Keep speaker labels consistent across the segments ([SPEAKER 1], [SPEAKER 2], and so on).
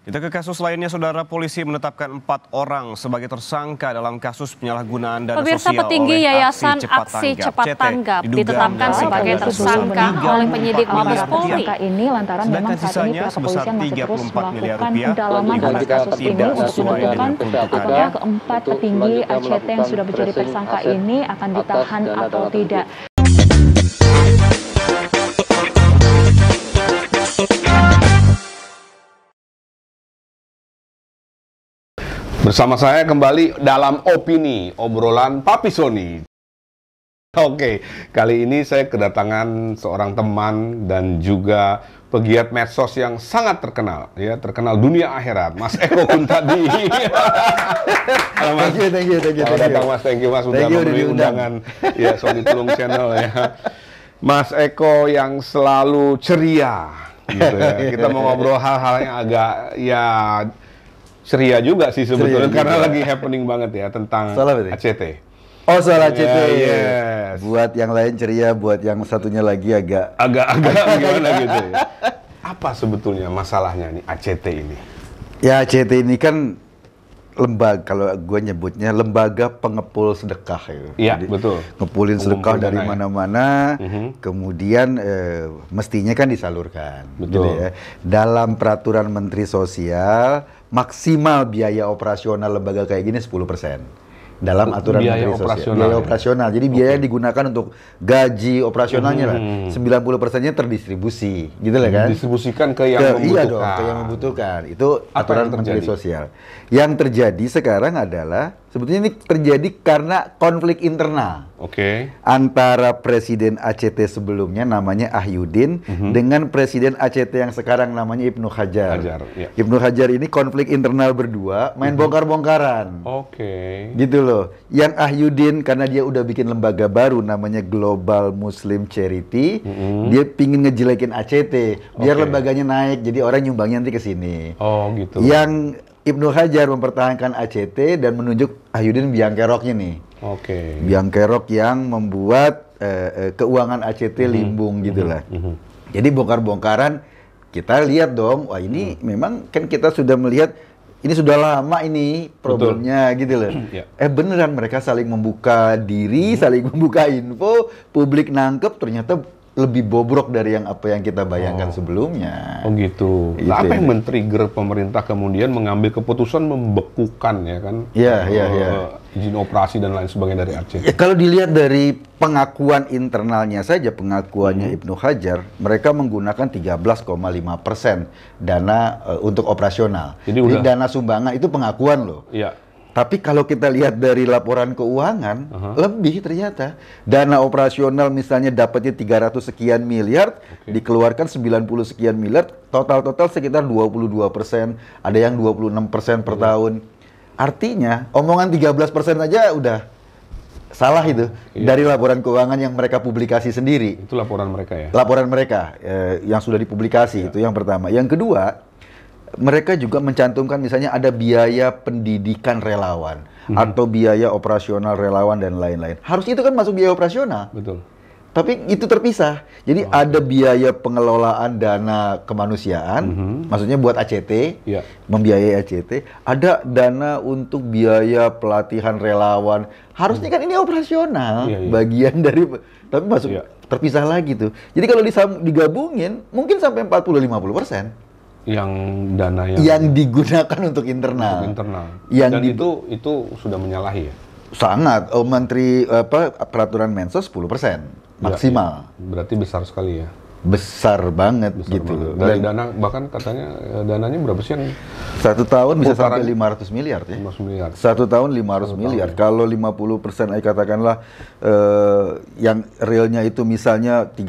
[SPEAKER 1] Kita ke kasus lainnya, Saudara. Polisi menetapkan 4 orang sebagai tersangka dalam kasus penyalahgunaan dana
[SPEAKER 2] Pemirsa,
[SPEAKER 1] sosial
[SPEAKER 2] petinggi
[SPEAKER 1] oleh
[SPEAKER 2] Yayasan Aksi Cepat Tanggap ditetapkan sebagai tersangka oleh penyidik Mabes Polri.
[SPEAKER 3] Ini lantaran memang saat ini pihak kepolisian masih terus melakukan pendalaman dalam kasus ini untuk menentukan apakah keempat petinggi ACT yang sudah menjadi tersangka ini akan ditahan atau tidak.
[SPEAKER 4] Bersama saya kembali dalam opini obrolan Papi Sony. Oke, kali ini saya kedatangan seorang teman dan juga pegiat medsos yang sangat terkenal, ya, terkenal dunia akhirat, Mas Eko Kuntadi. Halo Mas.
[SPEAKER 5] Thank you.
[SPEAKER 4] Selamat datang Mas, thank you Mas sudah memenuhi undangan ya Sony Tulung Channel ya. Mas Eko yang selalu ceria, gitu ya. Kita mau ngobrol hal-hal yang agak ya ceria juga sih sebetulnya karena lagi happening banget ya tentang ACT.
[SPEAKER 5] Oh, soal ACT.
[SPEAKER 4] Yes.
[SPEAKER 5] Buat yang lain ceria, buat yang satunya lagi agak
[SPEAKER 4] gimana gitu ya. Apa sebetulnya masalahnya nih ACT ini?
[SPEAKER 5] Ya, ACT ini kan lembaga, kalau gue nyebutnya lembaga pengepul sedekah ya.
[SPEAKER 4] Iya, betul.
[SPEAKER 5] Ngepulin sedekah dari mana-mana, kemudian mestinya kan disalurkan.
[SPEAKER 4] Betul.
[SPEAKER 5] Gitu ya. Dalam peraturan Menteri Sosial, maksimal biaya operasional lembaga kayak gini 10%. Dalam aturan Menteri Sosial. Biaya operasional. Jadi biaya yang digunakan untuk gaji operasionalnya lah. 90%-nya terdistribusi, gitu lah kan?
[SPEAKER 4] Distribusikan ke yang membutuhkan.
[SPEAKER 5] Iya dong, ke yang membutuhkan. Itu aturan Menteri Sosial. Yang terjadi sekarang adalah sebetulnya ini terjadi karena konflik internal.
[SPEAKER 4] Oke.
[SPEAKER 5] Antara Presiden ACT sebelumnya namanya Ahyudin dengan Presiden ACT yang sekarang namanya Ibnu Hajar.
[SPEAKER 4] Ya.
[SPEAKER 5] Ibnu Hajar ini konflik internal berdua, main bongkar-bongkaran.
[SPEAKER 4] Oke.
[SPEAKER 5] Gitu loh. Yang Ahyudin karena dia udah bikin lembaga baru namanya Global Muslim Charity, dia pingin ngejelekin ACT biar lembaganya naik, jadi orang nyumbangnya nanti ke sini.
[SPEAKER 4] Oh gitu.
[SPEAKER 5] Yang Ibnu Hajar mempertahankan ACT dan menunjuk Ahyudin biang keroknya nih.
[SPEAKER 4] Oke.
[SPEAKER 5] Biang kerok yang membuat keuangan ACT limbung gitulah. Jadi bongkar-bongkaran, kita lihat dong, wah ini memang kan kita sudah melihat ini sudah lama ini problemnya. Betul. Gitu loh. Beneran mereka saling membuka diri, saling membuka info, publik nangkep ternyata lebih bobrok dari yang kita bayangkan sebelumnya.
[SPEAKER 4] Oh gitu. Nah, apa yang men-trigger pemerintah kemudian mengambil keputusan membekukan ya kan? Izin operasi dan lain sebagainya dari ACT. Ya,
[SPEAKER 5] kalau dilihat dari pengakuan internalnya saja, pengakuannya Ibnu Hajar, mereka menggunakan 13,5% dana untuk operasional. Jadi dana sumbangan itu pengakuan loh.
[SPEAKER 4] Iya.
[SPEAKER 5] Tapi kalau kita lihat dari laporan keuangan, lebih ternyata. Dana operasional misalnya dapatnya 300 sekian miliar, dikeluarkan 90 sekian miliar, total sekitar 22%, ada yang 26% per tahun. Artinya, omongan 13% aja udah salah itu. Dari laporan keuangan yang mereka publikasi sendiri.
[SPEAKER 4] Itu laporan mereka ya?
[SPEAKER 5] Laporan mereka, yang sudah dipublikasi, itu yang pertama. Yang kedua, mereka juga mencantumkan misalnya ada biaya pendidikan relawan atau biaya operasional relawan dan lain-lain. Harus itu kan masuk biaya operasional.
[SPEAKER 4] Betul.
[SPEAKER 5] Tapi itu terpisah. Jadi ada biaya pengelolaan dana kemanusiaan, maksudnya buat ACT, membiayai ACT. Ada dana untuk biaya pelatihan relawan. Harusnya kan ini operasional, bagian dari, tapi masuk terpisah lagi tuh. Jadi kalau digabungin mungkin sampai 40-50%.
[SPEAKER 4] Yang dana
[SPEAKER 5] yang digunakan untuk internal.
[SPEAKER 4] Dan itu sudah menyalahi ya?
[SPEAKER 5] Sangat. Menteri peraturan Mensos 10% maksimal.
[SPEAKER 4] Berarti besar sekali ya?
[SPEAKER 5] Besar banget gitu.
[SPEAKER 4] Dari dana bahkan katanya dananya berapa sih yang
[SPEAKER 5] satu tahun bisa sampai 500 miliar ya?
[SPEAKER 4] 500 miliar.
[SPEAKER 5] Satu tahun 500 miliar. Kalau 50% katakanlah yang realnya itu misalnya 30%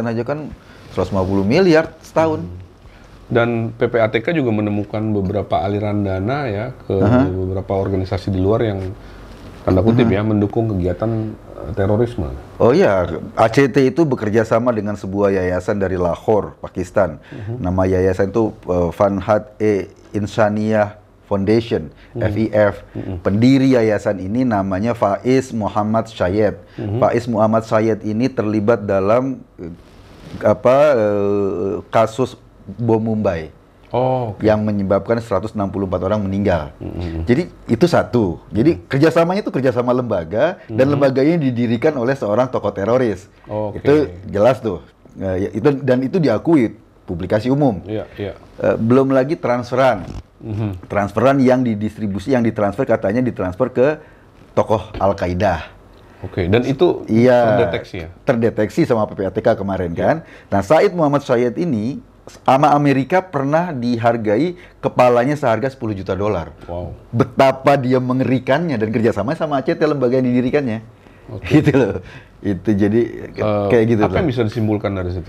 [SPEAKER 5] aja kan 150 miliar setahun.
[SPEAKER 4] Dan PPATK juga menemukan beberapa aliran dana ya ke beberapa organisasi di luar yang tanda kutip ya mendukung kegiatan terorisme.
[SPEAKER 5] Oh iya, ACT itu bekerja sama dengan sebuah yayasan dari Lahore, Pakistan. Nama yayasan itu Fanhat-e-Insaniyah Foundation, FIF. Pendiri yayasan ini namanya Faiz Muhammad Syed. Faiz Muhammad Syed ini terlibat dalam kasus bom Mumbai. yang menyebabkan 164 orang meninggal. Jadi itu satu. Jadi kerjasamanya itu kerjasama lembaga dan lembaganya didirikan oleh seorang tokoh teroris. Itu jelas tuh. Itu diakui publikasi umum. Belum lagi transferan. Transferan yang didistribusi, yang ditransfer katanya ditransfer ke tokoh Al-Qaeda.
[SPEAKER 4] Dan itu terdeteksi ya?
[SPEAKER 5] Terdeteksi sama PPATK kemarin kan. Nah, Said Muhammad Sayyid ini sama Amerika pernah dihargai kepalanya seharga $10 juta.
[SPEAKER 4] Wow.
[SPEAKER 5] Betapa dia mengerikannya dan kerjasamanya sama ACT lembaga yang didirikannya. Gitu loh. Itu jadi kayak gitu.
[SPEAKER 4] Apa yang bisa disimpulkan dari situ?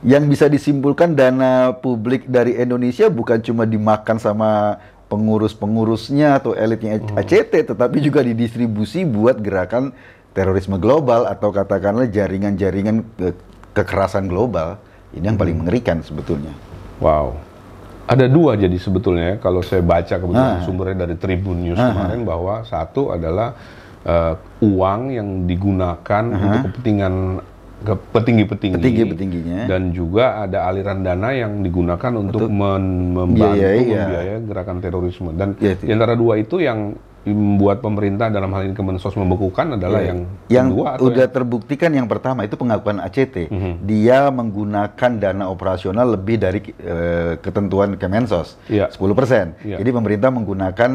[SPEAKER 5] Yang bisa disimpulkan dana publik dari Indonesia bukan cuma dimakan sama pengurus-pengurusnya atau elitnya ACT, tetapi juga didistribusi buat gerakan terorisme global atau katakanlah jaringan-jaringan kekerasan global. Ini yang paling mengerikan sebetulnya.
[SPEAKER 4] Wow. Ada dua jadi sebetulnya ya, kalau saya baca kebetulan sumbernya dari Tribun News kemarin, bahwa satu adalah uang yang digunakan untuk kepentingan petinggi-petingginya, dan juga ada aliran dana yang digunakan untuk membantu membiayai gerakan terorisme. Dan di antara dua itu yang membuat pemerintah dalam hal ini Kemensos membekukan adalah yang kedua, atau
[SPEAKER 5] udah terbuktikan. Yang pertama itu pengakuan ACT, dia menggunakan dana operasional lebih dari ketentuan Kemensos, 10%. Jadi pemerintah menggunakan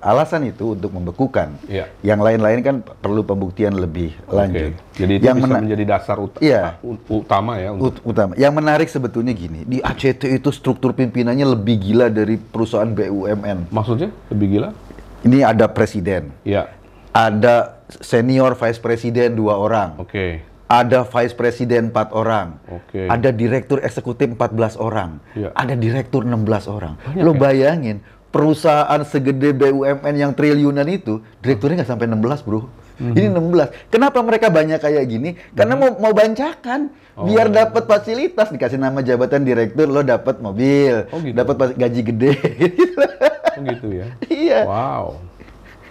[SPEAKER 5] alasan itu untuk membekukan. Yang lain-lain kan perlu pembuktian lebih lanjut.
[SPEAKER 4] Jadi itu yang bisa menjadi dasar utama ya.
[SPEAKER 5] Utama. Yang menarik sebetulnya gini, di ACT itu struktur pimpinannya lebih gila dari perusahaan BUMN.
[SPEAKER 4] Maksudnya lebih gila?
[SPEAKER 5] Ini ada presiden, ada senior vice presiden 2 orang, ada vice presiden 4 orang, ada direktur eksekutif 14 orang, ada direktur 16 orang. Lo bayangin, perusahaan segede BUMN yang triliunan itu, direkturnya nggak sampai 16, bro. Ini 16. Kenapa mereka banyak kayak gini? Karena mau bancakan, biar dapat fasilitas, dikasih nama jabatan direktur, lo dapat mobil, dapat gaji gede.
[SPEAKER 4] Gitu ya?
[SPEAKER 5] Iya.
[SPEAKER 4] Wow.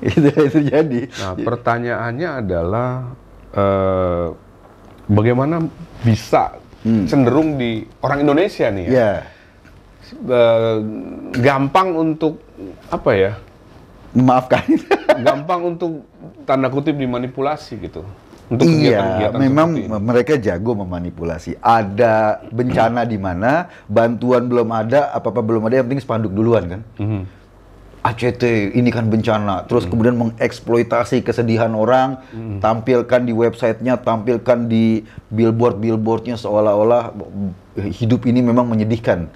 [SPEAKER 5] Itu terjadi.
[SPEAKER 4] Nah, pertanyaannya adalah bagaimana bisa cenderung di orang Indonesia nih ya? Gampang untuk apa ya?
[SPEAKER 5] Memaafkan.
[SPEAKER 4] Gampang untuk tanda kutip dimanipulasi gitu. Untuk
[SPEAKER 5] memang mereka jago memanipulasi. Ada bencana di mana bantuan belum ada, apa-apa belum ada, yang penting spanduk duluan kan. ACT ini kan bencana, terus kemudian mengeksploitasi kesedihan orang, tampilkan di websitenya, tampilkan di billboardnya seolah-olah hidup ini memang menyedihkan.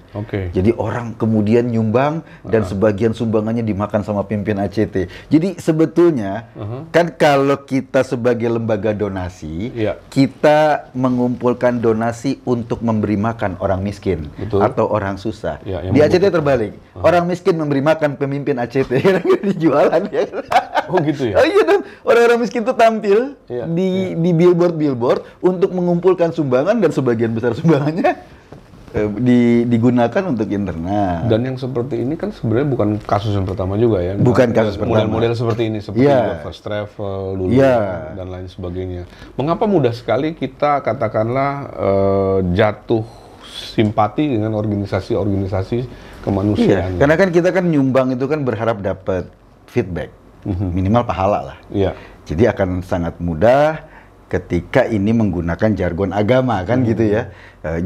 [SPEAKER 5] Jadi orang kemudian nyumbang dan sebagian sumbangannya dimakan sama pimpinan ACT. Jadi sebetulnya kan kalau kita sebagai lembaga donasi, kita mengumpulkan donasi untuk memberi makan orang miskin atau orang susah. Di ACT terbalik, orang miskin memberi makan pemimpin ACT, dijualan ya.
[SPEAKER 4] Oh gitu ya?
[SPEAKER 5] Oh iya dong, orang-orang miskin itu tampil di billboard untuk mengumpulkan sumbangan, dan sebagian besar sumbangannya digunakan untuk internal.
[SPEAKER 4] Dan yang seperti ini kan sebenarnya bukan kasus yang pertama juga ya?
[SPEAKER 5] Bukan kasus pertama.
[SPEAKER 4] Model-model seperti ini, seperti First Travel dulu dan lain sebagainya. Mengapa mudah sekali kita katakanlah jatuh simpati dengan organisasi-organisasi kemanusiaan?
[SPEAKER 5] Karena kan kita kan nyumbang itu kan berharap dapat feedback. Minimal pahala lah. Jadi akan sangat mudah ketika ini menggunakan jargon agama kan gitu ya.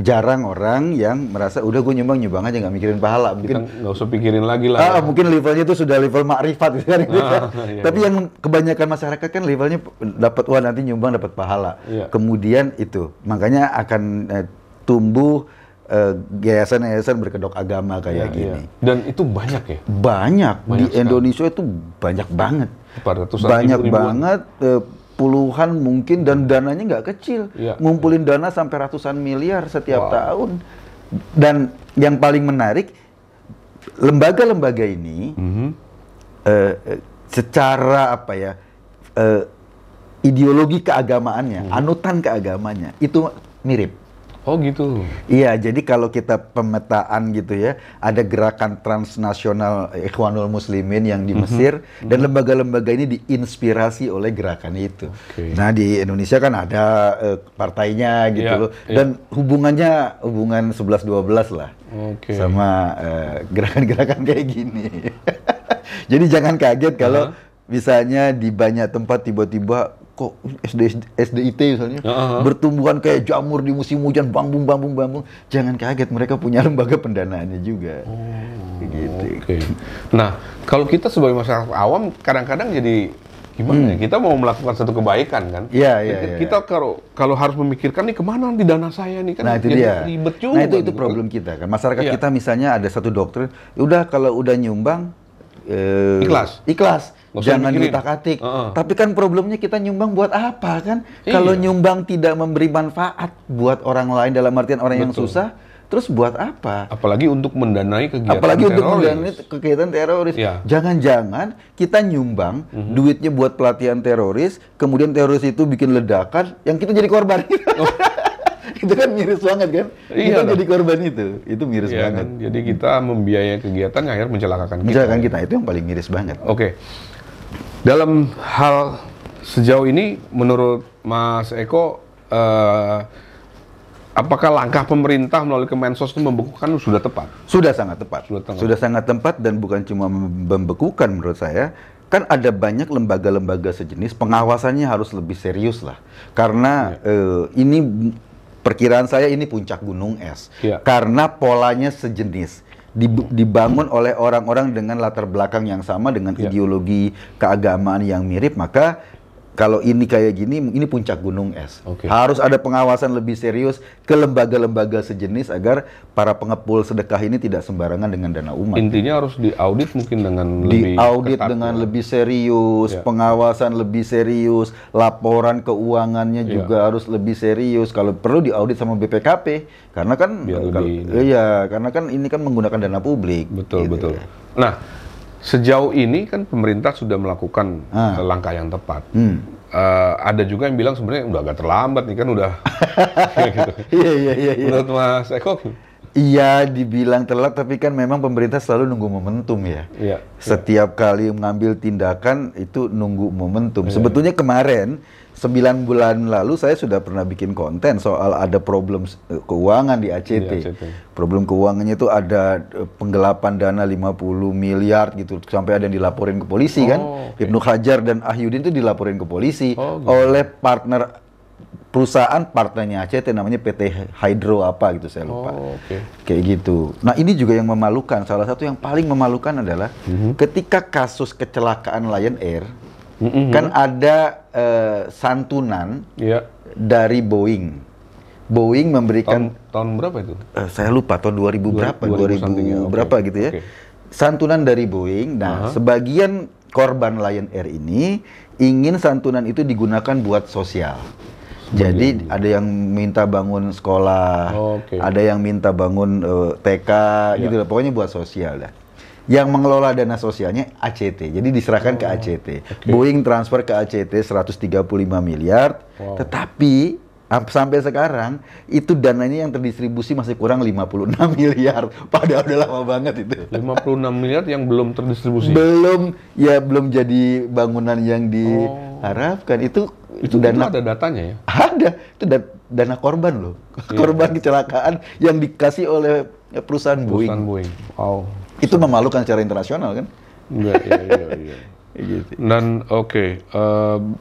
[SPEAKER 5] Jarang orang yang merasa udah gue nyumbang aja nggak mikirin pahala.
[SPEAKER 4] Mungkin nggak usah pikirin lagi lah.
[SPEAKER 5] Mungkin levelnya itu sudah level makrifat gitu kan. Tapi yang kebanyakan masyarakat kan levelnya dapat nanti nyumbang dapat pahala. Kemudian itu makanya akan tumbuh yayasan-yayasan berkedok agama kayak gini.
[SPEAKER 4] Dan itu banyak ya?
[SPEAKER 5] Banyak di Indonesia itu banyak banget. Banyak banget, puluhan mungkin, dan dananya nggak kecil. Ngumpulin dana sampai ratusan miliar setiap tahun. Dan yang paling menarik, lembaga-lembaga ini secara apa ya, ideologi keagamaannya, anutan keagamanya itu mirip.
[SPEAKER 4] Oh gitu.
[SPEAKER 5] Iya, jadi kalau kita pemetaan gitu ya, ada gerakan transnasional Ikhwanul Muslimin yang di Mesir, dan lembaga-lembaga ini diinspirasi oleh gerakan itu. Nah di Indonesia kan ada partainya gitu loh, dan hubungan 11-12 lah sama gerakan-gerakan kayak gini. Jadi jangan kaget kalau misalnya di banyak tempat tiba-tiba kok SDIT misalnya bertumbuhan kayak jamur di musim hujan, bambung. Jangan kaget, mereka punya lembaga pendanaannya juga. Gitu.
[SPEAKER 4] Nah, kalau kita sebagai masyarakat awam kadang-kadang jadi gimana ya? Kita mau melakukan satu kebaikan kan?
[SPEAKER 5] Iya.
[SPEAKER 4] Kita kalau harus memikirkan nih kemana nanti dana saya nih kan?
[SPEAKER 5] Nah itu dia.
[SPEAKER 4] Ribet juga.
[SPEAKER 5] Nah itu problem kita kan. Masyarakat kita misalnya ada satu doktrin, udah kalau udah nyumbang ikhlas. Jangan diutak-atik. Tapi kan problemnya kita nyumbang buat apa kan? Kalau nyumbang tidak memberi manfaat buat orang lain, dalam artian orang yang susah, terus buat apa?
[SPEAKER 4] Apalagi untuk mendanai kegiatan
[SPEAKER 5] teroris. Jangan-jangan kita nyumbang duitnya buat pelatihan teroris, kemudian teroris itu bikin ledakan, yang kita jadi korban. Itu kan miris banget kan? Kita jadi korban itu miris banget.
[SPEAKER 4] Kan? Jadi kita membiayai kegiatan yang akhirnya mencelakakan kita.
[SPEAKER 5] Mencelakakan kita, itu yang paling miris banget.
[SPEAKER 4] Oke. Dalam hal sejauh ini, menurut Mas Eko, apakah langkah pemerintah melalui Kemensos itu membekukan sudah tepat?
[SPEAKER 5] Sudah sangat tepat. Sudah sangat tepat, dan bukan cuma membekukan menurut saya. Kan ada banyak lembaga-lembaga sejenis, pengawasannya harus lebih serius lah. Karena ini perkiraan saya ini puncak gunung es. Karena polanya sejenis. Dibangun oleh orang-orang dengan latar belakang yang sama, dengan ideologi keagamaan yang mirip, maka kalau ini kayak gini, ini puncak gunung es. Harus ada pengawasan lebih serius ke lembaga-lembaga sejenis agar para pengepul sedekah ini tidak sembarangan dengan dana umat.
[SPEAKER 4] Intinya harus diaudit mungkin dengan lebih ketat,
[SPEAKER 5] dengan lebih serius, pengawasan lebih serius, laporan keuangannya juga harus lebih serius. Kalau perlu diaudit sama BPKP, karena kan karena kan ini kan menggunakan dana publik.
[SPEAKER 4] Betul. Nah, sejauh ini kan pemerintah sudah melakukan langkah yang tepat. Ada juga yang bilang sebenarnya udah agak terlambat nih kan, udah. Gitu. Iya. Menurut Mas Eko?
[SPEAKER 5] Iya, dibilang telat, tapi kan memang pemerintah selalu nunggu momentum ya. Setiap kali mengambil tindakan itu nunggu momentum. Sebetulnya kemarin 9 bulan lalu saya sudah pernah bikin konten soal ada problem keuangan di ACT. Problem keuangannya itu ada penggelapan dana 50 miliar gitu, sampai ada yang dilaporin ke polisi kan. Ibnu Hajar dan Ahyudin itu dilaporin ke polisi oleh perusahaan partnernya ACT, namanya PT Hydro apa gitu, saya lupa. Kayak gitu. Nah ini juga yang memalukan. Salah satu yang paling memalukan adalah ketika kasus kecelakaan Lion Air, kan ada santunan dari Boeing. Boeing memberikan
[SPEAKER 4] tahun berapa itu?
[SPEAKER 5] Saya lupa, tahun 2000 berapa, 2000 berapa gitu ya. Santunan dari Boeing. Nah, sebagian korban Lion Air ini ingin santunan itu digunakan buat sosial. Jadi ada yang minta bangun sekolah, ada yang minta bangun TK, gitu lah. Pokoknya buat sosial dah. Yang mengelola dana sosialnya ACT, jadi diserahkan ke ACT. Boeing transfer ke ACT 135 miliar, tetapi sampai sekarang itu dananya yang terdistribusi masih kurang 56 miliar. Padahal udah lama banget itu.
[SPEAKER 4] 56 miliar yang belum terdistribusi?
[SPEAKER 5] Belum jadi bangunan yang diharapkan. Itu dana,
[SPEAKER 4] ada datanya ya?
[SPEAKER 5] Ada, itu dana korban loh. Korban kecelakaan yang dikasih oleh perusahaan Boeing. Itu memalukan secara internasional kan?
[SPEAKER 4] Iya. Gitu. Dan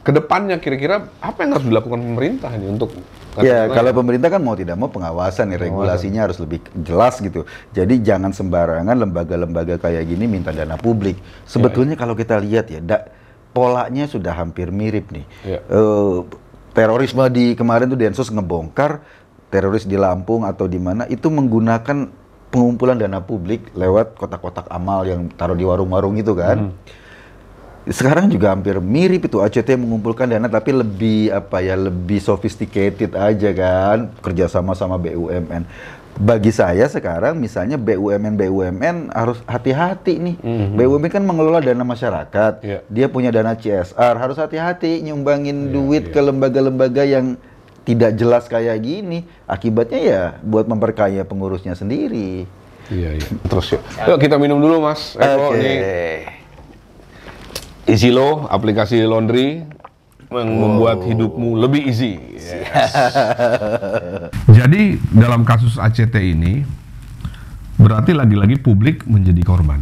[SPEAKER 4] kedepannya kira-kira apa yang harus dilakukan pemerintah ini untuk?
[SPEAKER 5] Kalau pemerintah kan mau tidak mau pengawasan nih, regulasinya harus lebih jelas gitu. Jadi jangan sembarangan lembaga-lembaga kayak gini minta dana publik. Sebetulnya kalau kita lihat ya, polanya sudah hampir mirip nih. Terorisme di kemarin tuh Densus ngebongkar teroris di Lampung atau di mana itu menggunakan pengumpulan dana publik lewat kotak-kotak amal yang taruh di warung-warung itu kan. Sekarang juga hampir mirip itu, ACT mengumpulkan dana tapi lebih lebih sophisticated aja kan, kerjasama sama BUMN. Bagi saya sekarang misalnya BUMN harus hati-hati nih. BUMN kan mengelola dana masyarakat, dia punya dana CSR, harus hati-hati nyumbangin duit ke lembaga-lembaga yang tidak jelas kayak gini, akibatnya ya buat memperkaya pengurusnya sendiri.
[SPEAKER 4] Iya. Terus yuk kita minum dulu Mas Eko. Ini EasyLo, aplikasi laundry yang membuat hidupmu lebih easy. Yes. Jadi dalam kasus ACT ini berarti lagi-lagi publik menjadi korban.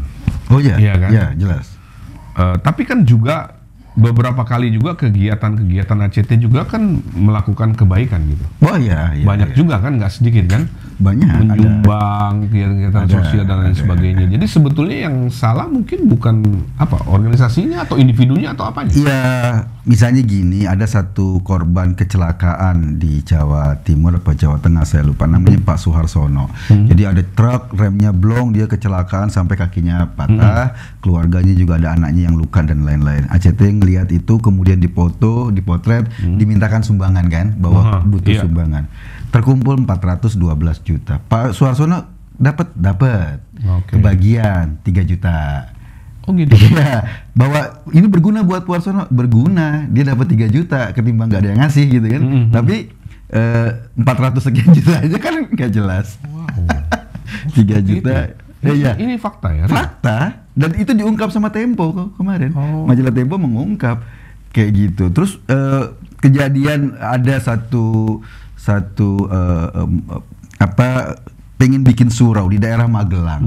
[SPEAKER 5] Oh iya,
[SPEAKER 4] iya kan?
[SPEAKER 5] Iya, jelas.
[SPEAKER 4] Tapi kan juga beberapa kali juga kegiatan ACT juga kan melakukan kebaikan gitu.
[SPEAKER 5] Oh iya.
[SPEAKER 4] Banyak juga kan, nggak sedikit kan?
[SPEAKER 5] Banyak.
[SPEAKER 4] Menyumbang kegiatan sosial dan lain sebagainya. Jadi sebetulnya yang salah mungkin bukan organisasinya atau individunya atau apanya?
[SPEAKER 6] Iya, misalnya gini, ada satu korban kecelakaan di Jawa Timur atau Jawa Tengah, saya lupa namanya, Pak Suharsono. Jadi ada truk remnya blong, dia kecelakaan sampai kakinya patah, keluarganya juga ada anaknya yang luka dan lain-lain. ACT ngelihat itu, kemudian difoto, dipotret, dimintakan sumbangan kan, bahwa butuh sumbangan. Terkumpul 412 juta. Pak Suharsono dapat kebagian 3 juta.
[SPEAKER 4] Oh gitu.
[SPEAKER 6] Ya, bahwa ini berguna buat Pak Suharsono, berguna. Dia dapat 3 juta ketimbang nggak ada yang ngasih gitu kan. Tapi 400 sekian juta aja kan nggak jelas. Wow. 3 juta.
[SPEAKER 4] Ini fakta ya?
[SPEAKER 6] Fakta. Dan itu diungkap sama Tempo kemarin. Majalah Tempo mengungkap kayak gitu. Terus kejadian ada satu pengen bikin surau di daerah Magelang.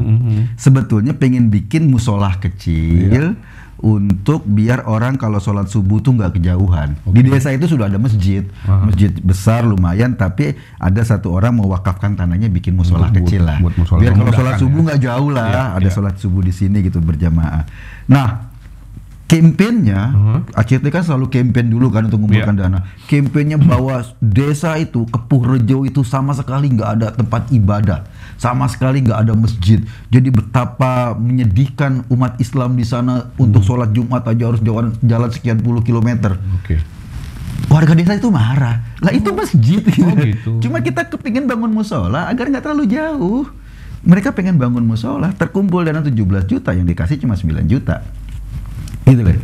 [SPEAKER 6] Sebetulnya pengen bikin musolah kecil untuk biar orang kalau sholat subuh tuh nggak kejauhan. Di desa itu sudah ada masjid, masjid besar lumayan, tapi ada satu orang mewakafkan tanahnya bikin musolah kecil lah. Biar kalau sholat subuh nggak jauh lah, ada sholat subuh di sini gitu berjamaah. Nah, kampanyenya, ACT kan selalu kampanye dulu kan untuk mengumpulkan dana. Kampanyenya bahwa desa itu, Kepuh Rejo itu sama sekali nggak ada tempat ibadah, sama sekali nggak ada masjid. Jadi betapa menyedihkan umat Islam di sana untuk sholat Jumat aja harus jalan sekian puluh kilometer. Warga desa itu marah. Lah itu masjid gitu. Cuma kita kepingin bangun musola agar nggak terlalu jauh. Mereka pengen bangun musola, terkumpul dana 17 juta, yang dikasih cuma 9 juta. Gitu loh.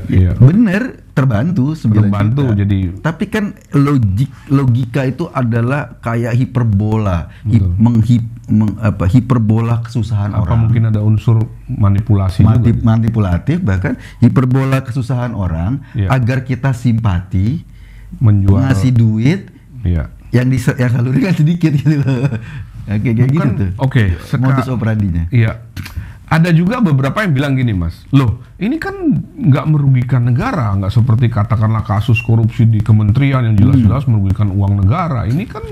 [SPEAKER 6] Iya. Bener, terbantu 9 juta.
[SPEAKER 4] Jadi.
[SPEAKER 6] Tapi kan logika itu adalah kayak hiperbola, hiperbola kesusahan orang.
[SPEAKER 4] Apa mungkin ada unsur manipulasi juga?
[SPEAKER 6] Manipulatif, bahkan hiperbola kesusahan orang agar kita simpati,
[SPEAKER 4] menjual,
[SPEAKER 6] ngasih duit, yang salurkan sedikit gitu loh. Kayak gitu tuh. Modus operandinya.
[SPEAKER 4] Iya. Ada juga beberapa yang bilang gini, Mas, loh ini kan nggak merugikan negara, nggak seperti katakanlah kasus korupsi di kementerian yang jelas-jelas merugikan uang negara. Ini kan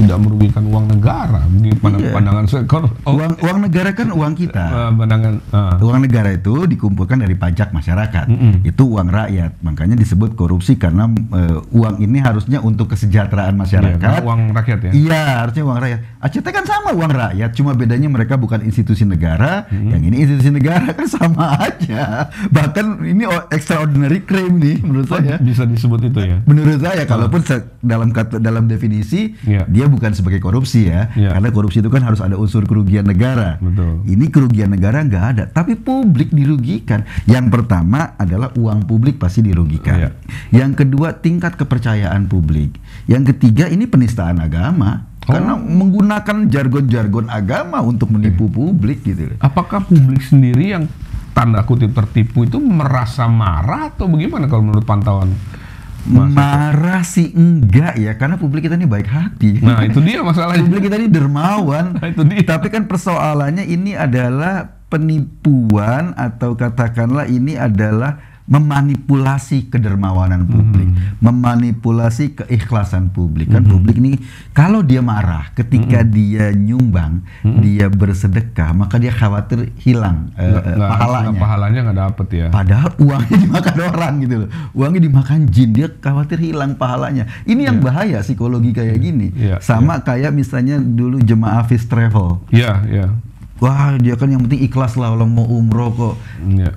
[SPEAKER 4] tidak merugikan uang negara di pandangan saya.
[SPEAKER 6] Uang negara kan uang kita. Uang negara itu dikumpulkan dari pajak masyarakat. Itu uang rakyat. Makanya disebut korupsi karena uang ini harusnya untuk kesejahteraan masyarakat.
[SPEAKER 4] Uang rakyat ya?
[SPEAKER 6] Iya, harusnya uang rakyat. ACT kan sama uang rakyat, cuma bedanya mereka bukan institusi negara. Yang ini institusi negara, kan sama aja. Bahkan ini extraordinary crime nih menurut saya.
[SPEAKER 4] Bisa disebut itu ya?
[SPEAKER 6] Menurut saya, kalaupun dalam definisi dia bukan sebagai korupsi ya. Karena korupsi itu kan harus ada unsur kerugian negara.
[SPEAKER 4] Betul.
[SPEAKER 6] Ini kerugian negara nggak ada, tapi publik dirugikan. Yang pertama adalah uang publik pasti dirugikan. Yang kedua, tingkat kepercayaan publik. Yang ketiga, ini penistaan agama. Karena menggunakan jargon-jargon agama untuk menipu publik gitu.
[SPEAKER 4] Apakah publik sendiri yang tanda kutip tertipu itu merasa marah atau bagaimana kalau menurut pantauan?
[SPEAKER 6] Marah sih enggak ya, karena publik kita ini baik hati.
[SPEAKER 4] Nah itu dia masalahnya.
[SPEAKER 6] Publik kita ini dermawan.
[SPEAKER 4] Itu dia.
[SPEAKER 6] Tapi kan persoalannya ini adalah penipuan, atau katakanlah ini adalah memanipulasi kedermawanan publik, memanipulasi keikhlasan publik. Kan publik ini kalau dia marah ketika dia nyumbang, dia bersedekah, maka dia khawatir hilang pahalanya.
[SPEAKER 4] Pahalanya nggak dapet ya.
[SPEAKER 6] Padahal uangnya dimakan orang gitu loh. Uangnya dimakan jin, dia khawatir hilang pahalanya. Ini yang bahaya psikologi kayak gini. Sama kayak misalnya dulu jemaah first travel. Wah, dia kan yang penting ikhlas lah, orang mau umroh kok.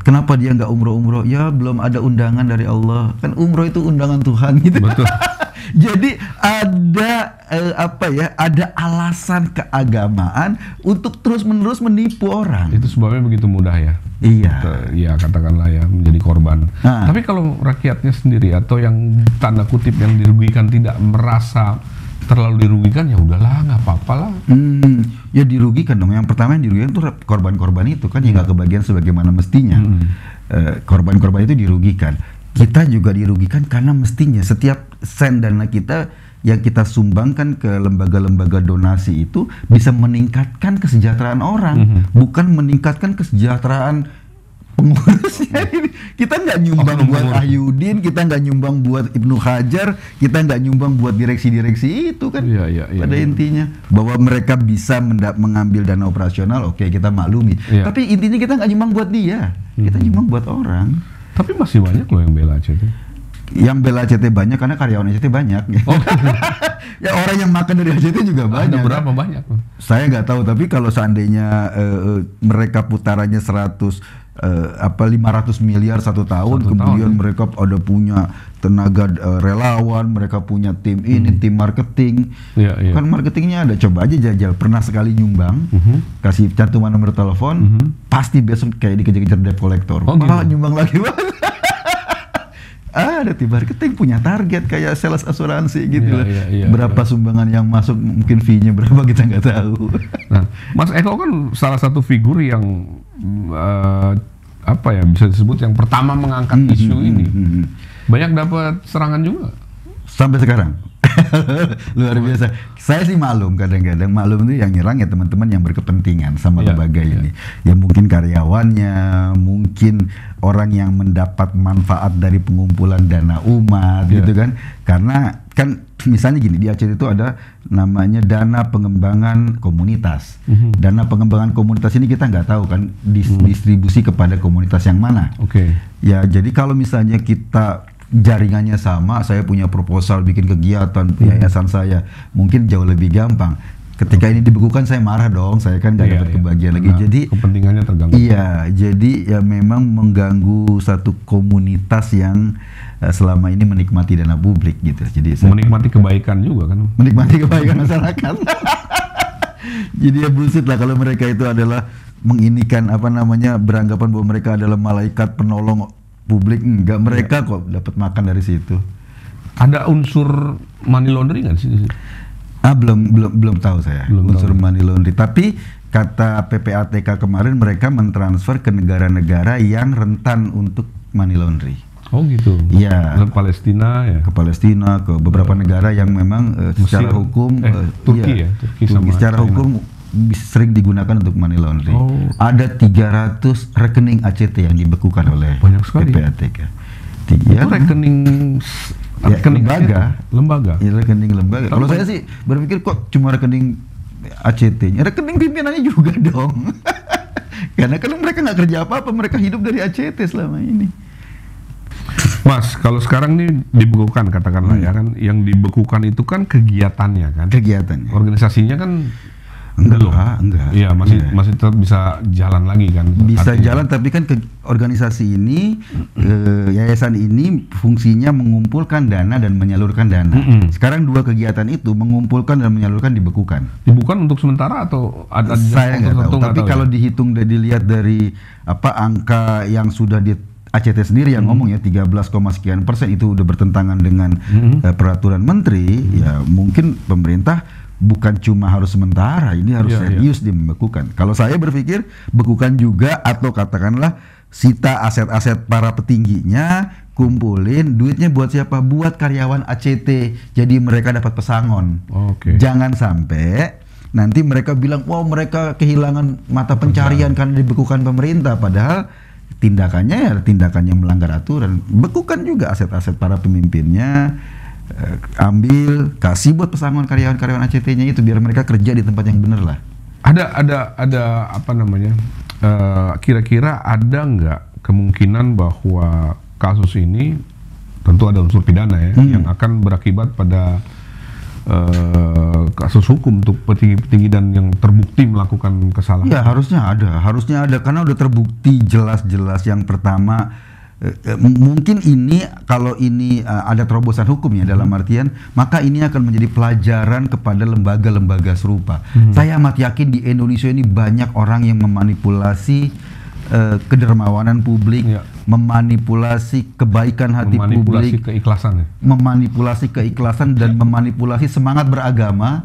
[SPEAKER 6] Kenapa dia nggak umroh? Ya belum ada undangan dari Allah. Kan umroh itu undangan Tuhan gitu.
[SPEAKER 4] Betul.
[SPEAKER 6] Jadi ada ada alasan keagamaan untuk terus-menerus menipu orang.
[SPEAKER 4] Itu sebabnya begitu mudah ya.
[SPEAKER 6] Iya.
[SPEAKER 4] Ya katakanlah ya menjadi korban. Tapi kalau rakyatnya sendiri atau yang tanda kutip yang dirugikan tidak merasa terlalu dirugikan, ya udahlah, nggak apa-apa lah.
[SPEAKER 6] Ya dirugikan dong. Yang pertama yang dirugikan itu korban-korban itu kan yang nggak kebagian sebagaimana mestinya. Korban-korban itu dirugikan. Kita juga dirugikan karena mestinya setiap sen dana kita yang kita sumbangkan ke lembaga-lembaga donasi itu bisa meningkatkan kesejahteraan orang, bukan meningkatkan kesejahteraan pengurusnya. Kita nggak nyumbang buat Ahyudin, kita nggak nyumbang buat Ibnu Hajar, kita nggak nyumbang buat direksi-direksi itu kan. Pada intinya bahwa mereka bisa mengambil dana operasional, oke, kita maklumi. Tapi intinya kita nggak nyumbang buat dia, kita nyumbang buat orang.
[SPEAKER 4] Tapi masih banyak loh yang bela ACT.
[SPEAKER 6] Yang bela ACT banyak karena karyawan ACT banyak. Ya orang yang makan dari ACT juga banyak.
[SPEAKER 4] Ada berapa banyak?
[SPEAKER 6] Saya nggak tahu, tapi kalau seandainya mereka putarannya 500 miliar satu tahun, kemudian mereka ada punya tenaga relawan, mereka punya tim ini, tim marketing. Kan marketingnya ada, coba aja jajal. Pernah sekali nyumbang, kasih cantuman nomor telepon, pasti besok kayak dikejar-kejar debt collector. Nyumbang lagi ada tim marketing punya target kayak sales asuransi gitu lah. Berapa sumbangan yang masuk, mungkin fee-nya berapa kita nggak tahu.
[SPEAKER 4] Nah, Mas Eko kan salah satu figur yang bisa disebut yang pertama mengangkat isu ini. Banyak dapat serangan juga
[SPEAKER 6] sampai sekarang. Luar biasa. Saya sih maklum, kadang-kadang maklum itu yang nyerang ya teman-teman yang berkepentingan sama lembaga ini. Ya mungkin karyawannya, mungkin orang yang mendapat manfaat dari pengumpulan dana umat gitu kan. Karena kan misalnya gini, di Aceh itu ada namanya dana pengembangan komunitas. Dana pengembangan komunitas ini kita nggak tahu kan distribusi kepada komunitas yang mana. Ya jadi kalau misalnya kita jaringannya sama, saya punya proposal bikin kegiatan yayasan saya, mungkin jauh lebih gampang. Ketika ini dibekukan saya marah dong, saya kan nggak dapat kebagian lagi. Jadi
[SPEAKER 4] kepentingannya terganggu.
[SPEAKER 6] Iya, jadi ya memang mengganggu satu komunitas yang selama ini menikmati dana publik gitu. Jadi
[SPEAKER 4] menikmati kebaikan juga kan.
[SPEAKER 6] Menikmati kebaikan masyarakat. Jadi ya bullshit lah kalau mereka itu adalah menginikan beranggapan bahwa mereka adalah malaikat penolong publik. Enggak, mereka kok dapat makan dari situ.
[SPEAKER 4] Ada unsur money laundering nggak sih?
[SPEAKER 6] Belum tahu saya unsur money laundering. Tapi kata PPATK kemarin mereka mentransfer ke negara-negara yang rentan untuk money laundering.
[SPEAKER 4] Oh gitu.
[SPEAKER 6] Iya.
[SPEAKER 4] Ke Palestina ya.
[SPEAKER 6] Ke Palestina, ke beberapa negara yang memang secara hukum
[SPEAKER 4] Turki sama
[SPEAKER 6] secara
[SPEAKER 4] China.
[SPEAKER 6] hukum sering digunakan untuk money laundering. Ada 300 rekening ACT yang dibekukan oleh PPATK.
[SPEAKER 4] Itu rekening lembaga.
[SPEAKER 6] Ya, rekening lembaga. Kalau saya sih berpikir kok cuma rekening ACT-nya, rekening pimpinannya juga dong. Karena kan mereka nggak kerja apa-apa, mereka hidup dari ACT selama ini.
[SPEAKER 4] Mas, kalau sekarang nih dibekukan katakanlah ya kan, yang dibekukan itu kan kegiatannya kan. Organisasinya kan enggak. Iya, masih tetap bisa jalan lagi kan.
[SPEAKER 6] Bisa jalan, tapi kan organisasi ini, yayasan ini fungsinya mengumpulkan dana dan menyalurkan dana. Sekarang dua kegiatan itu, mengumpulkan dan menyalurkan, dibekukan.
[SPEAKER 4] Dibekukan untuk sementara atau ada?
[SPEAKER 6] Saya nggak tahu. Tapi kalau dihitung dan dilihat dari angka yang sudah di ACT sendiri yang ngomong ya 13,sekian persen itu udah bertentangan dengan peraturan menteri, ya mungkin pemerintah bukan cuma harus sementara, ini harus serius dia membekukan. Kalau saya berpikir bekukan juga, atau katakanlah sita aset-aset para petingginya, kumpulin duitnya buat siapa? Buat karyawan ACT. Jadi mereka dapat pesangon. Jangan sampai nanti mereka bilang, wow mereka kehilangan mata pencarian karena dibekukan pemerintah, padahal tindakannya melanggar aturan. Bekukan juga aset-aset para pemimpinnya, ambil, kasih buat pesangon karyawan-karyawan ACT-nya itu, biar mereka kerja di tempat yang benar lah.
[SPEAKER 4] Ada kira-kira ada nggak kemungkinan bahwa kasus ini, tentu ada unsur pidana ya, yang akan berakibat pada kasus hukum untuk petinggi-petinggi dan yang terbukti melakukan kesalahan?
[SPEAKER 6] Ya harusnya ada karena udah terbukti jelas-jelas. Yang pertama Mungkin ini kalau ini ada terobosan hukum ya dalam artian, maka ini akan menjadi pelajaran kepada lembaga-lembaga serupa. Saya amat yakin di Indonesia ini banyak orang yang memanipulasi kedermawanan publik, memanipulasi kebaikan hati publik,
[SPEAKER 4] keikhlasan,
[SPEAKER 6] memanipulasi keikhlasan dan memanipulasi semangat beragama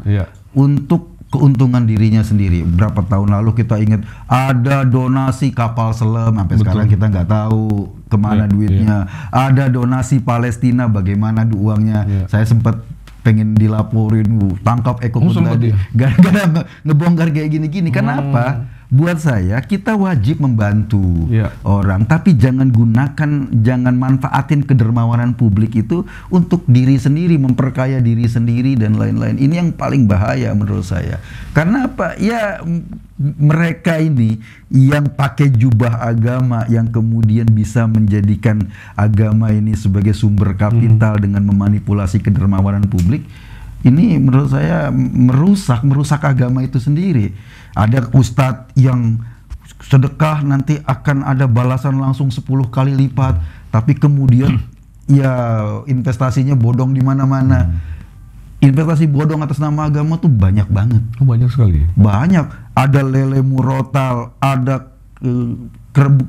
[SPEAKER 6] untuk keuntungan dirinya sendiri. Berapa tahun lalu kita ingat ada donasi kapal selam, sampai sekarang kita nggak tahu kemana duitnya. Ada donasi Palestina, bagaimana uangnya. Saya sempat pengen dilaporin, tangkap Eko tadi gara-gara ngebongkar kayak gini-gini. Kenapa? Buat saya, kita wajib membantu orang, tapi jangan manfaatin kedermawanan publik itu untuk diri sendiri, memperkaya diri sendiri dan lain-lain. Ini yang paling bahaya menurut saya. Karena apa? Ya mereka ini yang pakai jubah agama, yang kemudian bisa menjadikan agama ini sebagai sumber kapital dengan memanipulasi kedermawanan publik. Ini menurut saya merusak agama itu sendiri. Ada ustadz yang sedekah nanti akan ada balasan langsung 10 kali lipat, tapi kemudian ya investasinya bodong di mana-mana. Investasi bodong atas nama agama tuh banyak banget.
[SPEAKER 4] Banyak sekali.
[SPEAKER 6] Banyak. Ada lele murotal, ada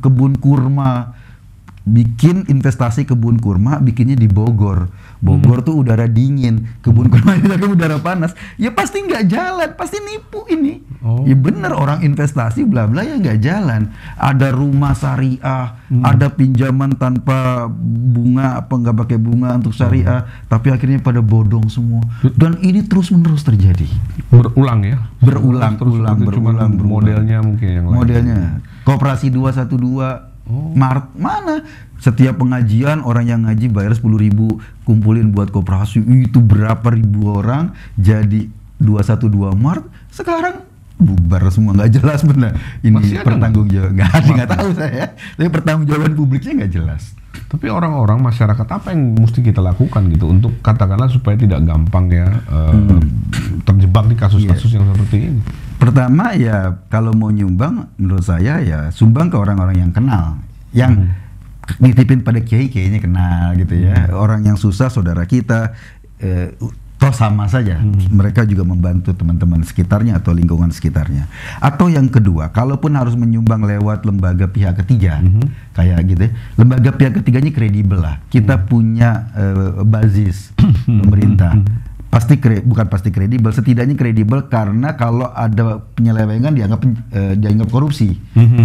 [SPEAKER 6] kebun kurma. Bikin investasi kebun kurma, bikinnya di Bogor. Bogor tuh udara dingin, kebun kurma itu udara panas. Ya pasti nggak jalan, pasti nipu ini. Ya bener, orang investasi bla bla ya nggak jalan. Ada rumah syariah, ada pinjaman tanpa bunga, apa nggak pakai bunga untuk syariah, tapi akhirnya pada bodong semua. Dan ini terus menerus terjadi.
[SPEAKER 4] Berulang ya?
[SPEAKER 6] Berulang.
[SPEAKER 4] Modelnya mungkin yang lain.
[SPEAKER 6] Modelnya Koperasi 212. Mana setiap pengajian orang yang ngaji bayar 10.000, kumpulin buat koperasi itu berapa ribu orang jadi 212 Mart. Sekarang bubar semua, nggak jelas benar. Ini pertanggungjawab nggak tahu saya, tapi pertanggungjawaban publiknya nggak jelas.
[SPEAKER 4] Tapi orang-orang masyarakat apa yang mesti kita lakukan gitu untuk katakanlah supaya tidak gampang ya terjebak di kasus-kasus yang seperti ini?
[SPEAKER 6] Pertama ya kalau mau nyumbang menurut saya ya sumbang ke orang-orang yang kenal, yang nitipin pada kiai-kiainya kenal gitu ya. Orang yang susah saudara kita, toh sama saja, mereka juga membantu teman-teman sekitarnya atau lingkungan sekitarnya. Atau yang kedua, kalaupun harus menyumbang lewat lembaga pihak ketiga, kayak gitu ya, lembaga pihak ketiganya kredibel lah. Kita punya basis pemerintah. Bukan pasti kredibel, setidaknya kredibel karena kalau ada penyelewengan dianggap korupsi,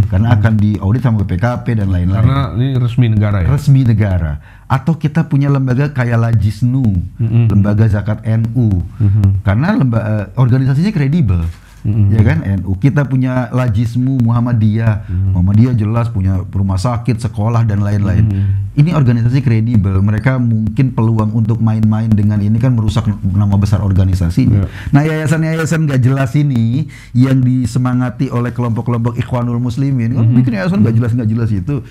[SPEAKER 6] karena akan diaudit sama BPKP dan lain-lain.
[SPEAKER 4] Karena ini resmi negara ya?
[SPEAKER 6] Resmi negara. Atau kita punya lembaga kayak Lajisnu, lembaga zakat NU, karena organisasinya kredibel. Ya kan, NU. Kita punya Lajismu, Muhammadiyah. Muhammadiyah jelas punya rumah sakit, sekolah dan lain-lain. Ini organisasi kredibel. Mereka mungkin peluang untuk main-main dengan ini kan merusak nama besar organisasinya. Nah, yayasan-yayasan nggak jelas ini yang disemangati oleh kelompok-kelompok Ikhwanul Muslimin, bikin yayasan nggak jelas itu.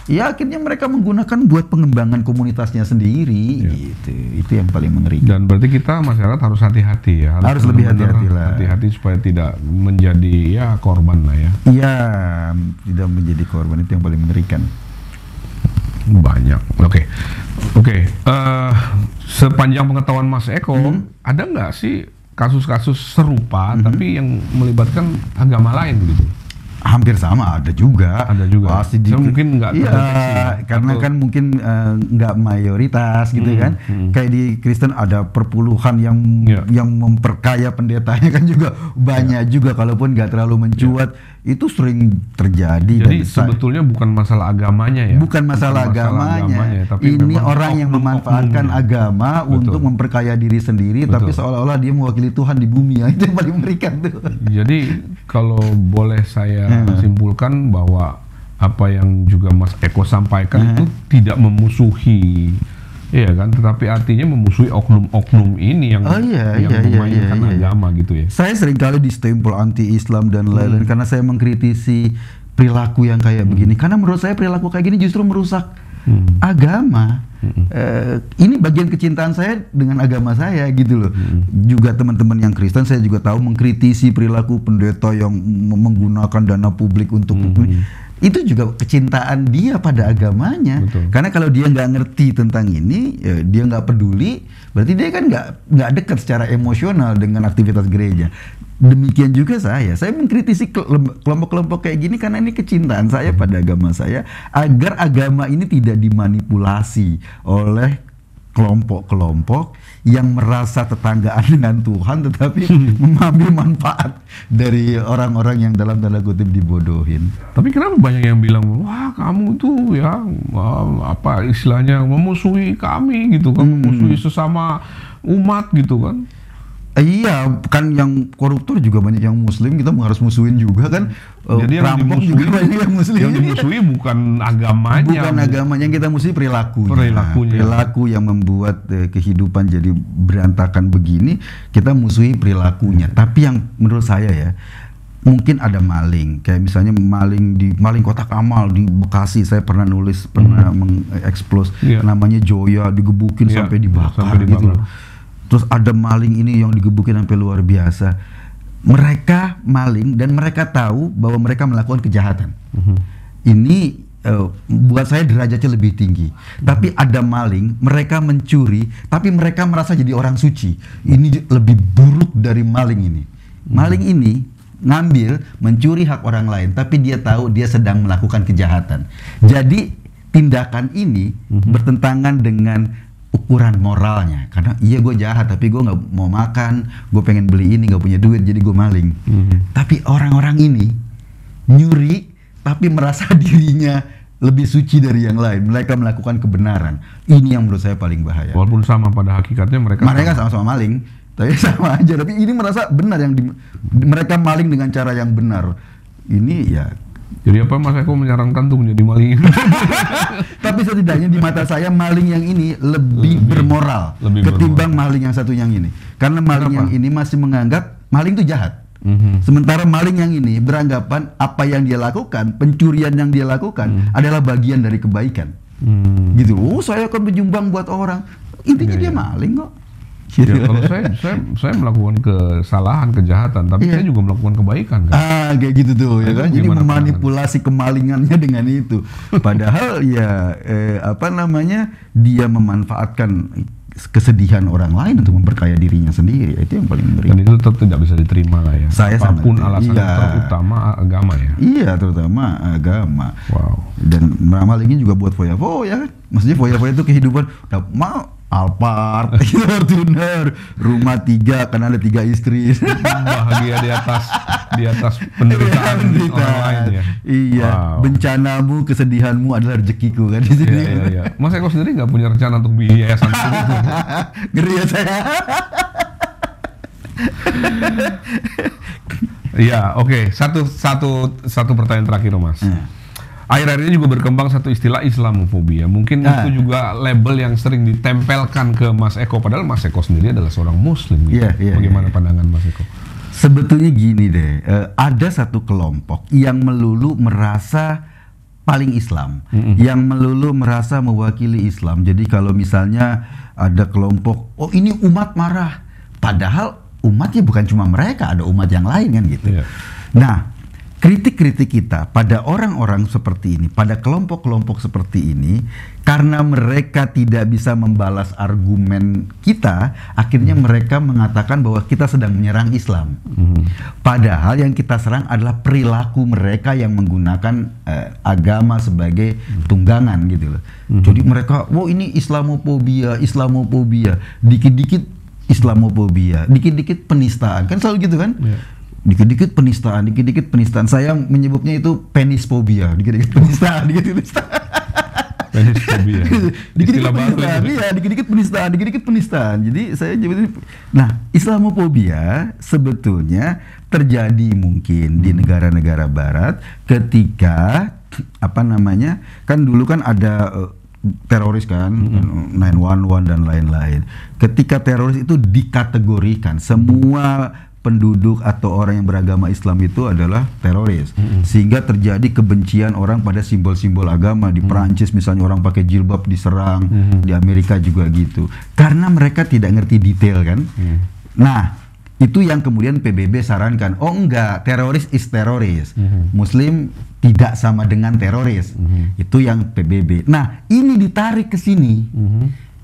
[SPEAKER 6] Ya akhirnya mereka menggunakan buat pengembangan komunitasnya sendiri, gitu. Itu yang paling mengerikan.
[SPEAKER 4] Dan berarti kita masyarakat harus hati-hati ya.
[SPEAKER 6] Harus lebih hati-hati lah.
[SPEAKER 4] Hati-hati supaya tidak menjadi korban lah ya.
[SPEAKER 6] Iya, tidak menjadi korban, itu yang paling mengerikan.
[SPEAKER 4] Banyak. Oke. Sepanjang pengetahuan Mas Eko, ada nggak sih kasus-kasus serupa tapi yang melibatkan agama lain gitu?
[SPEAKER 6] Hampir sama, ada juga.
[SPEAKER 4] Pasti mungkin nggak terdeteksi.
[SPEAKER 6] Karena kan mungkin nggak mayoritas gitu kan. Kayak di Kristen ada perpuluhan yang memperkaya pendetanya kan juga banyak juga, kalaupun nggak terlalu mencuat. Itu sering terjadi.
[SPEAKER 4] Jadi sebetulnya bukan masalah agamanya ya?
[SPEAKER 6] Bukan masalah agamanya. Tapi ini orang yang memanfaatkan agama untuk memperkaya diri sendiri, tapi seolah-olah dia mewakili Tuhan di bumi. Itu yang paling mengerikan tuh.
[SPEAKER 4] Jadi kalau boleh saya simpulkan bahwa apa yang juga Mas Eko sampaikan itu tidak memusuhi, ya kan, tetapi artinya memusuhi oknum-oknum ini yang memainkan agama gitu ya.
[SPEAKER 6] Saya seringkali distempel anti-Islam dan lain-lain karena saya mengkritisi perilaku yang kayak begini. Karena menurut saya perilaku kayak gini justru merusak agama. Ini bagian kecintaan saya dengan agama saya gitu loh. Juga teman-teman yang Kristen saya juga tahu mengkritisi perilaku pendeta yang menggunakan dana publik untuk itu juga kecintaan dia pada agamanya.
[SPEAKER 4] Betul.
[SPEAKER 6] Karena kalau dia nggak ngerti tentang ini, ya, dia nggak peduli, berarti dia kan nggak dekat secara emosional dengan aktivitas gereja. Demikian juga saya mengkritisi kelompok-kelompok kayak gini karena ini kecintaan saya pada agama saya, agar agama ini tidak dimanipulasi oleh kelompok-kelompok yang merasa tetanggaan dengan Tuhan tetapi mengambil manfaat dari orang-orang yang dalam tanda kutip dibodohin.
[SPEAKER 4] Tapi kenapa banyak yang bilang, wah kamu tuh ya apa istilahnya memusuhi kami gitu kan, memusuhi sesama umat gitu kan?
[SPEAKER 6] Iya, kan yang koruptor juga banyak yang muslim, kita harus musuhin juga kan.
[SPEAKER 4] Jadi yang
[SPEAKER 6] perampok juga banyak yang muslim.
[SPEAKER 4] Yang dimusuhi bukan agamanya.
[SPEAKER 6] Bukan agamanya, yang kita musuhi perilakunya. Perilaku yang membuat kehidupan jadi berantakan begini, kita musuhi perilakunya. Tapi yang menurut saya ya, mungkin ada maling, kayak misalnya maling kotak amal di Bekasi. Saya pernah nulis, pernah mengeksplos, namanya Joya, digebukin sampai dibakar gitu loh. Terus ada maling ini yang digebukin sampai luar biasa. Mereka maling dan mereka tahu bahwa mereka melakukan kejahatan. Ini buat saya derajatnya lebih tinggi. Tapi ada maling, mereka mencuri, tapi mereka merasa jadi orang suci. Ini lebih buruk dari maling ini. Maling ini ngambil, mencuri hak orang lain, tapi dia tahu dia sedang melakukan kejahatan. Jadi tindakan ini bertentangan dengan ukuran moralnya, karena iya gue jahat tapi gue nggak mau makan, gue pengen beli ini nggak punya duit jadi gue maling. Tapi orang-orang ini nyuri tapi merasa dirinya lebih suci dari yang lain, mereka melakukan kebenaran. Ini yang menurut saya paling bahaya.
[SPEAKER 4] Walaupun sama pada hakikatnya mereka
[SPEAKER 6] sama-sama maling, tapi sama aja. Tapi ini merasa benar mereka maling dengan cara yang benar. Ini ya.
[SPEAKER 4] Jadi apa Mas Eko menyarankan tuh menjadi maling?
[SPEAKER 6] Tapi setidaknya di mata saya maling yang ini lebih bermoral ketimbang maling yang satu yang ini. Karena maling yang ini masih menganggap maling itu jahat. Sementara maling yang ini beranggapan apa yang dia lakukan, pencurian yang dia lakukan adalah bagian dari kebaikan. Gitu. Oh, saya akan menyumbang buat orang. Intinya dia maling kok.
[SPEAKER 4] Ya, kalau saya melakukan kesalahan, kejahatan, tapi saya juga melakukan kebaikan kan.
[SPEAKER 6] Kayak gitu tuh ya kan. Jadi memanipulasi kemalingannya dengan itu. Padahal ya dia memanfaatkan kesedihan orang lain untuk memperkaya dirinya sendiri. Itu yang paling ngeri.
[SPEAKER 4] Dan itu tetap tidak bisa diterima lah ya. Apapun alasan terutama agama ya.
[SPEAKER 6] Iya, terutama agama.
[SPEAKER 4] Wow.
[SPEAKER 6] Dan meramal ini juga buat foya-foya kan. Maksudnya foya-foya itu kehidupan mau Alphard, Fortuner, rumah 3 karena ada 3 istri.
[SPEAKER 4] Bahagia di atas penderitaan orang lain ya.
[SPEAKER 6] Iya, bencanamu, kesedihanmu adalah rezekiku kan di sini.
[SPEAKER 4] Iya. Mas Eko sendiri nggak punya rencana untuk bikin yayasan itu?
[SPEAKER 6] Ngeri ya saya.
[SPEAKER 4] Iya, oke. Satu pertanyaan terakhir, Mas. Akhir-akhir ini juga berkembang satu istilah Islamofobia. Mungkin itu juga label yang sering ditempelkan ke Mas Eko. Padahal Mas Eko sendiri adalah seorang Muslim. Gitu. Bagaimana pandangan Mas Eko?
[SPEAKER 6] Sebetulnya gini deh, ada satu kelompok yang melulu merasa paling Islam, yang melulu merasa mewakili Islam. Jadi kalau misalnya ada kelompok, oh ini umat marah, padahal umatnya bukan cuma mereka, ada umat yang lain kan gitu. Nah, kritik-kritik kita pada orang-orang seperti ini, pada kelompok-kelompok seperti ini, karena mereka tidak bisa membalas argumen kita, akhirnya mereka mengatakan bahwa kita sedang menyerang Islam. Padahal yang kita serang adalah perilaku mereka yang menggunakan agama sebagai tunggangan gitu loh. Jadi mereka, oh ini Islamofobia, dikit-dikit Islamofobia, dikit-dikit penistaan, kan selalu gitu kan? Dikit-dikit penistaan. Saya menyebutnya itu penisfobia. Dikit-dikit penistaan.
[SPEAKER 4] Penisfobia.
[SPEAKER 6] Dikit-dikit penistaan. Jadi saya nyebutnya. Nah, Islamofobia sebetulnya terjadi mungkin di negara-negara Barat ketika kan dulu kan ada teroris kan, 911 dan lain-lain. Ketika teroris itu dikategorikan semua penduduk atau orang yang beragama Islam itu adalah teroris, sehingga terjadi kebencian orang pada simbol-simbol agama. Di Perancis misalnya orang pakai jilbab diserang, di Amerika juga gitu, karena mereka tidak ngerti detail kan. Nah, itu yang kemudian PBB sarankan, oh enggak, teroris is teroris, Muslim tidak sama dengan teroris. Itu yang PBB. Nah, ini ditarik ke sini.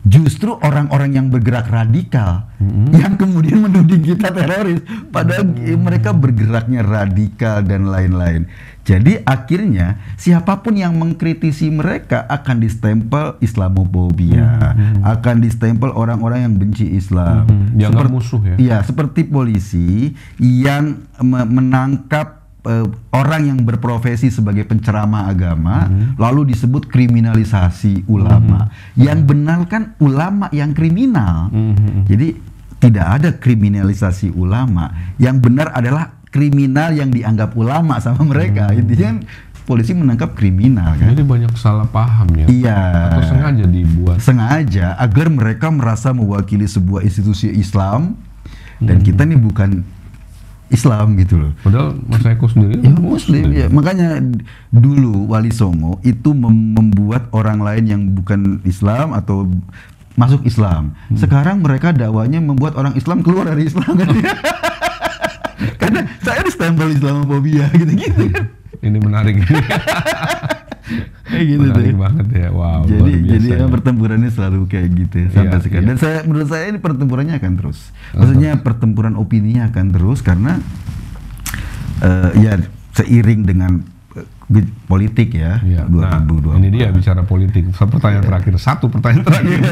[SPEAKER 6] Justru orang-orang yang bergerak radikal yang kemudian menuding kita teroris, padahal mereka bergeraknya radikal dan lain-lain. Jadi akhirnya siapapun yang mengkritisi mereka akan distempel Islamofobia, akan distempel orang-orang yang benci Islam.
[SPEAKER 4] Dianggap musuh ya?
[SPEAKER 6] Iya, seperti polisi yang menangkap orang yang berprofesi sebagai penceramah agama, lalu disebut kriminalisasi ulama. Yang benar kan ulama yang kriminal. Jadi tidak ada kriminalisasi ulama. Yang benar adalah kriminal yang dianggap ulama sama mereka. Intinya polisi menangkap kriminal kan.
[SPEAKER 4] Jadi banyak salah paham ya?
[SPEAKER 6] Iya.
[SPEAKER 4] Atau sengaja dibuat?
[SPEAKER 6] Sengaja agar mereka merasa mewakili sebuah institusi Islam dan kita nih bukan Islam gitu loh.
[SPEAKER 4] Padahal Mas Eko sendiri
[SPEAKER 6] ya, Muslim. Ya. Makanya dulu Wali Songo itu membuat orang lain yang bukan Islam atau masuk Islam. Sekarang mereka dakwanya membuat orang Islam keluar dari Islam kan. Karena saya distempel Islamofobia gitu-gitu kan.
[SPEAKER 4] Ini menarik.
[SPEAKER 6] Kayak gitu
[SPEAKER 4] menarik
[SPEAKER 6] tuh.
[SPEAKER 4] banget ya. Wow.
[SPEAKER 6] Jadi ya, pertempurannya selalu kayak gitu sampai sekarang. Dan menurut saya ini pertempurannya akan terus. Maksudnya pertempuran opininya akan terus karena ya seiring dengan politik ya. 2020.
[SPEAKER 4] Ini dia bicara politik. Satu pertanyaan terakhir.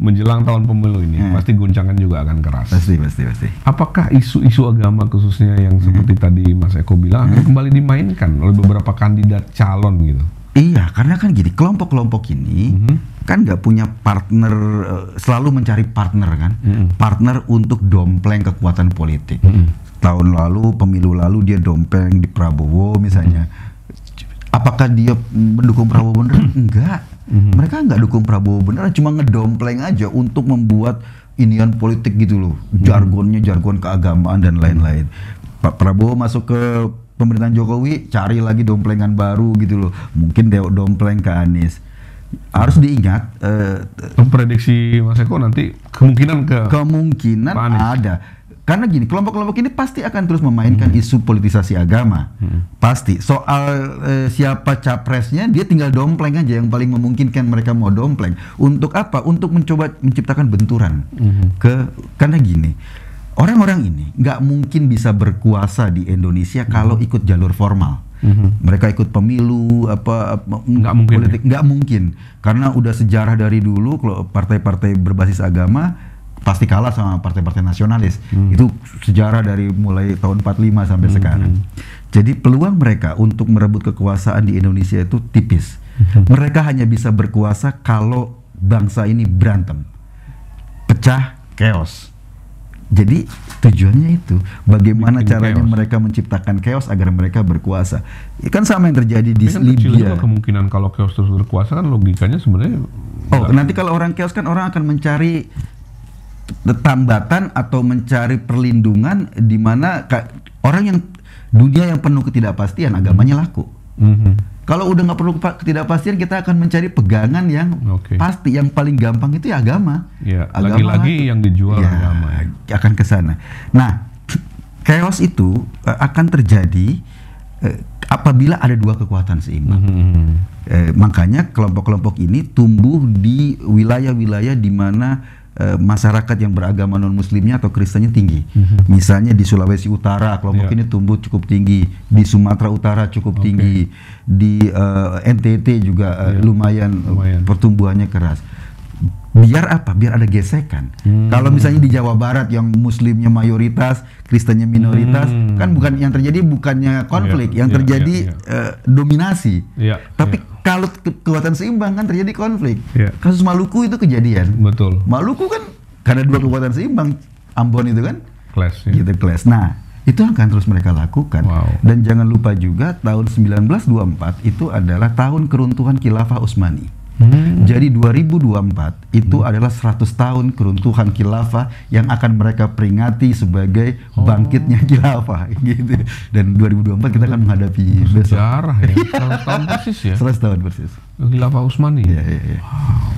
[SPEAKER 4] Menjelang tahun pemilu ini pasti guncangan juga akan keras.
[SPEAKER 6] Pasti.
[SPEAKER 4] Apakah isu-isu agama khususnya yang seperti tadi Mas Eko bilang akan kembali dimainkan oleh beberapa kandidat calon gitu?
[SPEAKER 6] Iya, karena kan gini, kelompok-kelompok ini kan nggak punya partner, selalu mencari partner kan, partner untuk dompleng kekuatan politik. Tahun lalu, pemilu lalu dia dompleng di Prabowo misalnya. Apakah dia mendukung Prabowo beneran? Enggak. Mereka nggak dukung Prabowo beneran, cuma ngedompleng aja untuk membuat inian politik gitu loh. Jargon keagamaan dan lain-lain. Pak Prabowo masuk ke pemerintahan Jokowi, cari lagi domplengan baru gitu loh. Mungkin dompleng ke Anies. Harus diingat,
[SPEAKER 4] prediksi Mas Eko nanti kemungkinan
[SPEAKER 6] ada. Karena gini, kelompok-kelompok ini pasti akan terus memainkan isu politisasi agama. Pasti. Soal siapa capresnya, dia tinggal dompleng aja yang paling memungkinkan mereka mau dompleng. Untuk apa? Untuk mencoba menciptakan benturan. Karena gini, orang-orang ini nggak mungkin bisa berkuasa di Indonesia kalau ikut jalur formal. Mereka ikut pemilu
[SPEAKER 4] nggak mungkin
[SPEAKER 6] politik nggak mungkin karena udah sejarah dari dulu kalau partai-partai berbasis agama pasti kalah sama partai-partai nasionalis. Itu sejarah dari mulai tahun 45 sampai sekarang. Jadi peluang mereka untuk merebut kekuasaan di Indonesia itu tipis. Mereka hanya bisa berkuasa kalau bangsa ini berantem, pecah, chaos. Jadi tujuannya itu bagaimana caranya mereka menciptakan chaos agar mereka berkuasa. Ya, kan sama yang terjadi di Libya.
[SPEAKER 4] Kemungkinan kalau chaos terus berkuasa kan logikanya sebenarnya.
[SPEAKER 6] Nanti kalau orang chaos kan orang akan mencari tambatan atau mencari perlindungan di mana orang yang dunia yang penuh ketidakpastian agamanya laku. Kalau udah nggak perlu ketidakpastian, kita akan mencari pegangan yang pasti. Yang paling gampang itu ya agama.
[SPEAKER 4] Lagi-lagi yang dijual agama.
[SPEAKER 6] Akan ke sana. Nah, chaos itu akan terjadi apabila ada dua kekuatan seimbang. Makanya kelompok-kelompok ini tumbuh di wilayah-wilayah di mana masyarakat yang beragama non-muslimnya atau Kristennya tinggi. Misalnya di Sulawesi Utara kelompok ini tumbuh cukup tinggi, di Sumatera Utara cukup tinggi, di NTT juga lumayan pertumbuhannya keras. Biar apa? Biar ada gesekan. Kalau misalnya di Jawa Barat yang muslimnya mayoritas, Kristennya minoritas, kan bukan yang terjadi bukannya konflik, yang terjadi dominasi. Tapi kalau kekuatan seimbang kan terjadi konflik. Kasus Maluku itu kejadian.
[SPEAKER 4] Betul.
[SPEAKER 6] Maluku kan karena dua kekuatan seimbang, Ambon itu kan
[SPEAKER 4] clash.
[SPEAKER 6] Gitu clash. Nah, itu akan terus mereka lakukan. Dan jangan lupa juga tahun 1924 itu adalah tahun keruntuhan Khilafah Utsmani. Jadi 2024 itu adalah 100 tahun keruntuhan khilafah yang akan mereka peringati sebagai bangkitnya khilafah gitu. Dan 2024 kita akan menghadapi
[SPEAKER 4] sejarah ya. 100 tahun persis ya.
[SPEAKER 6] 100 tahun persis.
[SPEAKER 4] Khilafah Utsmani.
[SPEAKER 6] Iya. Wow.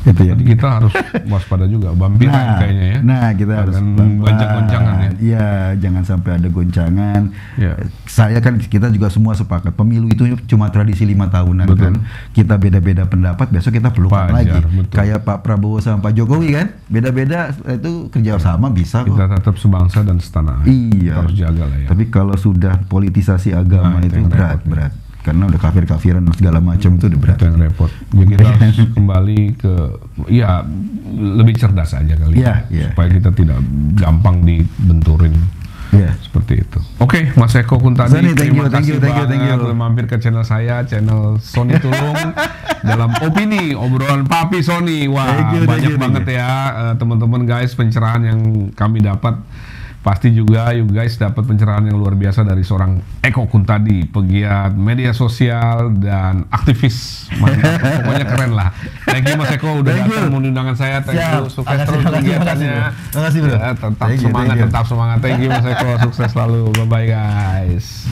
[SPEAKER 6] Itu ya.
[SPEAKER 4] Jadi kita harus waspada juga, bampiran kayaknya ya.
[SPEAKER 6] Nah, kita harus
[SPEAKER 4] goncangan ya.
[SPEAKER 6] Iya, jangan sampai ada goncangan.
[SPEAKER 4] Ya.
[SPEAKER 6] Kita juga semua sepakat pemilu itu cuma tradisi 5 tahunan.
[SPEAKER 4] Betul.
[SPEAKER 6] Kan. Kita beda-beda pendapat, besok kita pelukan lagi.
[SPEAKER 4] Betul.
[SPEAKER 6] Kayak Pak Prabowo sama Pak Jokowi kan, beda-beda itu kerja sama bisa kok.
[SPEAKER 4] Kita tetap sebangsa dan setanah air.
[SPEAKER 6] Iya.
[SPEAKER 4] Harus jaga lah ya.
[SPEAKER 6] Tapi kalau sudah politisasi agama itu berat. Karena udah kafir-kafiran segala macam itu udah berat.
[SPEAKER 4] Itu yang repot. Jadi kita harus kembali ke ya lebih cerdas aja kali. Supaya kita tidak gampang dibenturin. Seperti itu. Oke, Mas Eko Kuntadi, terima kasih banget udah mampir ke channel saya, channel Sony Tulung dalam opini obrolan Papi Sony. Wah, banyak banget ya teman-teman guys pencerahan yang kami dapat. Pasti juga you guys dapat pencerahan yang luar biasa dari seorang Eko Kuntadi, pegiat media sosial dan aktivis. Pokoknya keren lah. Thank you Mas Eko udah datang mengundang saya. Thank you, sukses terus kegiatannya.
[SPEAKER 6] Terima kasih bro.
[SPEAKER 4] Tetap semangat. Thank you Mas Eko, sukses selalu. Bye bye guys.